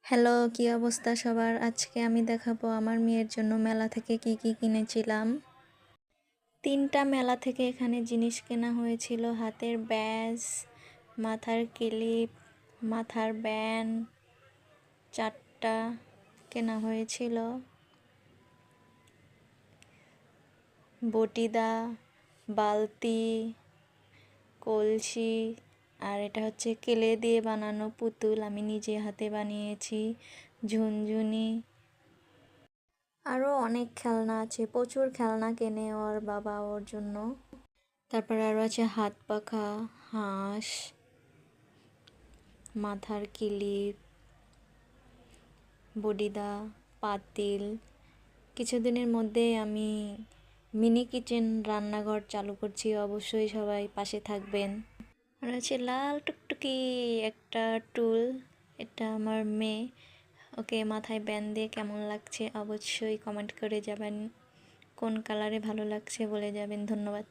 Hello, কি অবস্থা সবার? আজকে আমি দেখাবো আমার মেয়ের জন্য মেলা থেকে কি কি কিনেছিলাম। 3টা মেলা থেকে এখানে জিনিস কেনা হয়েছিল। হাতের ব্যাজ, মাথার ক্লিপ, মাথার ব্যান্ড 4টা কেনা হয়েছিল। বটিদা, বালতি, কলসি, আর এটা হচ্ছে কেলে দিয়ে বানানো পুতুল, আমি নিজে হাতে বানিয়েছি। ঝুনঝুনি, আরও অনেক খেলনা আছে, প্রচুর খেলনা কেনে ওর বাবা ওর জন্য। তারপরে আরও আছে হাত পাখা, হাঁস, মাথার কিলিপ, বডিদা, পাতিল। কিছুদিনের মধ্যেই আমি মিনি কিচেন রান্নাঘর চালু করছি, অবশ্যই সবাই পাশে থাকবেন। আর আছে লাল টুকটুকি একটা টুল, এটা আমার মেয়ে, ওকে মাথায় ব্যান্ড দিয়ে কেমন লাগছে অবশ্যই কমেন্ট করে যাবেন, কোন কালারে ভালো লাগছে বলে যাবেন। ধন্যবাদ।